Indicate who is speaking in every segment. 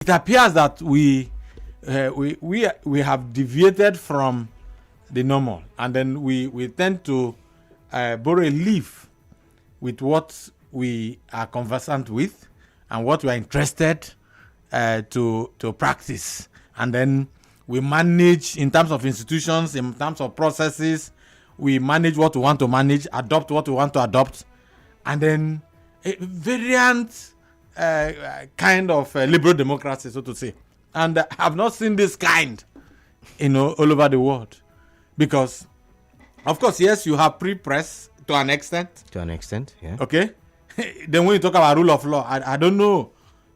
Speaker 1: it appears that we have deviated from the normal, and then we tend to borrow a leaf with what we are conversant with and what we are interested to practice, and then we manage in terms of institutions, in terms of processes. We manage what we want to manage, adopt what we want to adopt, and then a variant kind of liberal democracy, so to say. And I have not seen this kind, all over the world. Because, of course, yes, you have pre-press to an extent.
Speaker 2: To an extent, yeah.
Speaker 1: Okay? Then when you talk about rule of law, I don't know.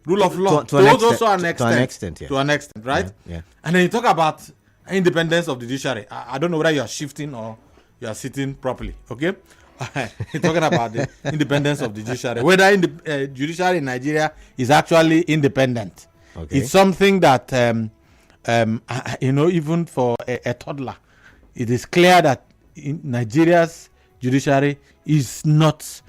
Speaker 1: Rule of law,
Speaker 2: to an extent,
Speaker 1: also an extent.
Speaker 2: To an extent, yeah.
Speaker 1: To an extent, right?
Speaker 2: Yeah.
Speaker 1: And then you talk about independence of the judiciary. I don't know whether you are shifting or you are sitting properly, okay? You're talking about the independence of the judiciary. Whether the judiciary in Nigeria is actually independent.
Speaker 2: Okay.
Speaker 1: It's something that, even for a toddler, it is clear that Nigeria's judiciary is not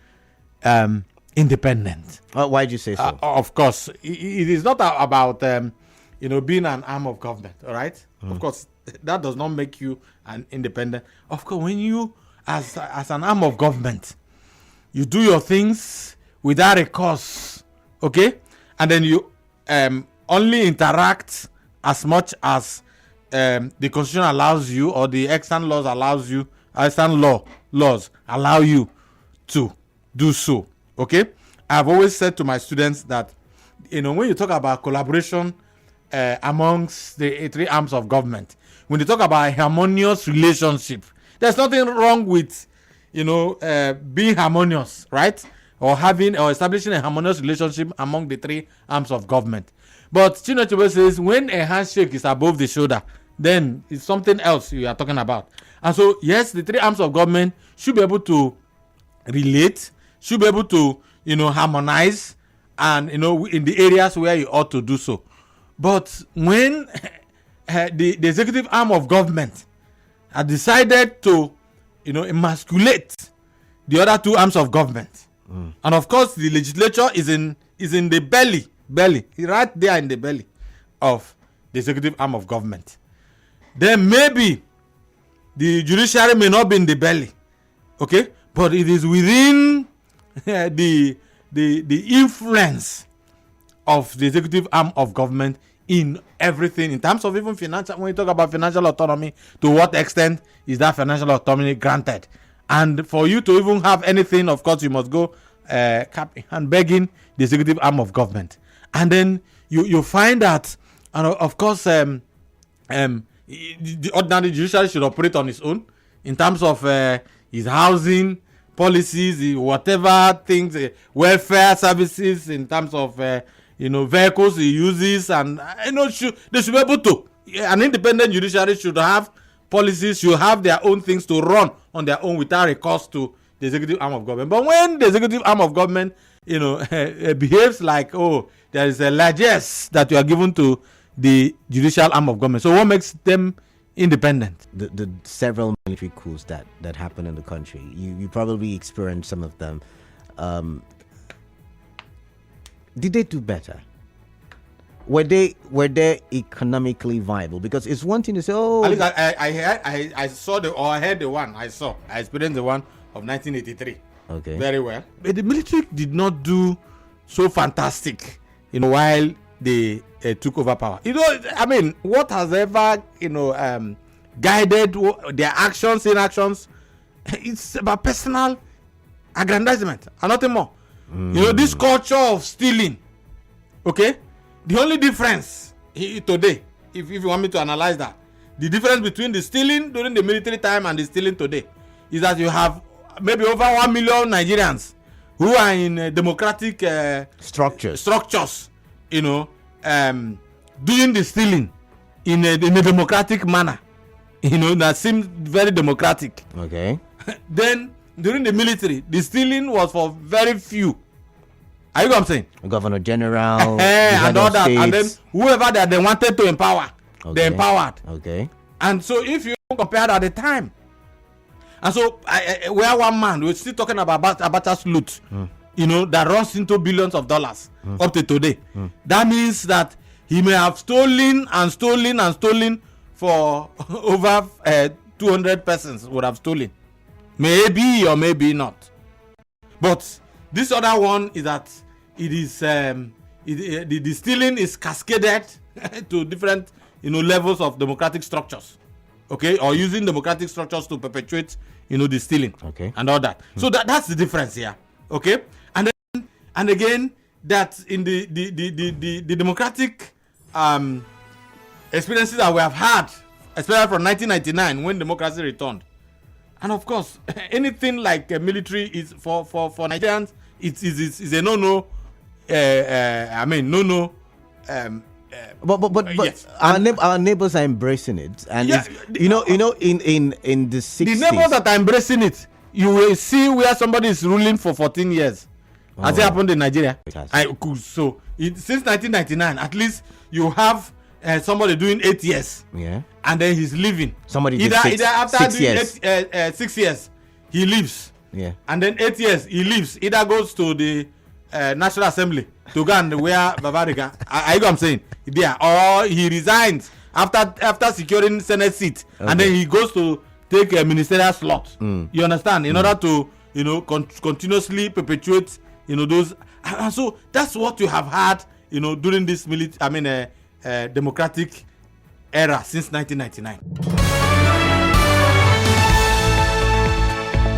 Speaker 1: independent.
Speaker 2: Why did you say so?
Speaker 1: Of course, it is not about being an arm of government. All right. Of course, that does not make you an independent. Of course, when you as an arm of government, you do your things without a cause. Okay, and then you only interact as much as the constitution allows you, or the extant laws allows you, laws allow you to do so. Okay, I've always said to my students that when you talk about collaboration amongst the three arms of government, when you talk about a harmonious relationship, there's nothing wrong with being harmonious, right? Or establishing a harmonious relationship among the three arms of government. But Chinua says when a handshake is above the shoulder, then it's something else you are talking about. And so, yes, the three arms of government should be able to relate, should be able to, harmonize, and, in the areas where you ought to do so. But when the executive arm of government has decided to, emasculate the other two arms of government, and of course the legislature is in the belly, right there in the belly of the executive arm of government, then maybe the judiciary may not be in the belly, okay, but it is within the influence of the executive arm of government in everything, in terms of even financial. When you talk about financial autonomy, to what extent is that financial autonomy granted? And for you to even have anything, of course, you must go cap in hand begging the executive arm of government. And then you find that, and of course, the ordinary judiciary should operate on its own in terms of his housing policies, whatever things, welfare services, in terms of vehicles he uses, and they should be able to. An independent judiciary should have policies, should have their own things to run on their own without recourse to the executive arm of government. But when the executive arm of government, behaves like, there is a largesse that you are given to the judicial arm of government. So what makes them independent?
Speaker 2: The several military coups that happen in the country, you probably experienced some of them. Did they do better? Were they economically viable? Because it's one thing to say,
Speaker 1: I heard the one I saw. I experienced the one of 1983.
Speaker 2: Okay.
Speaker 1: Very well. But the military did not do so fantastic, while they took over power. What has ever, guided their actions, inactions? It's about personal aggrandizement and nothing more. This culture of stealing, okay? The only difference today, if you want me to analyze that, the difference between the stealing during the military time and the stealing today is that you have maybe over 1 million Nigerians who are in democratic
Speaker 2: structures,
Speaker 1: doing the stealing in a democratic manner, that seems very democratic.
Speaker 2: Okay.
Speaker 1: Then during the military, the stealing was for very few. Are you know what I'm saying?
Speaker 2: Governor General,
Speaker 1: and all that, and then whoever that they wanted to empower, they empowered.
Speaker 2: Okay.
Speaker 1: And so if you compare at the time, and so where one man, we're still talking about Abacha's loot, that runs into billions of dollars up to today. That means that He may have stolen for over 200 persons would have stolen. Maybe or maybe not. But this other one is that it is the stealing is cascaded to different levels of democratic structures, okay, or using democratic structures to perpetuate the stealing,
Speaker 2: okay,
Speaker 1: and all that. So that's the difference here, okay. And again, that in the democratic experiences that we have had, especially from 1999 when democracy returned, and of course anything like military is for Nigerians, it's a no.
Speaker 2: But
Speaker 1: yes.
Speaker 2: Our neighbors are embracing it, and
Speaker 1: yeah,
Speaker 2: in the 60s,
Speaker 1: the neighbors that are embracing it, you will see where somebody is ruling for 14 years. Has it happened in Nigeria? So since 1999, at least you have somebody doing 8 years,
Speaker 2: yeah,
Speaker 1: and then he's leaving.
Speaker 2: Somebody
Speaker 1: either after
Speaker 2: 6
Speaker 1: doing
Speaker 2: years.
Speaker 1: 6 years, he leaves.
Speaker 2: Yeah,
Speaker 1: and then 8 years he leaves. Either goes to the National Assembly to go and wear Bavarica. I know what I'm saying. There, or he resigns after securing Senate seat, and then he goes to take a ministerial slot. You understand? In order to continuously perpetuate those, and so that's what you have had during this democratic era since 1999.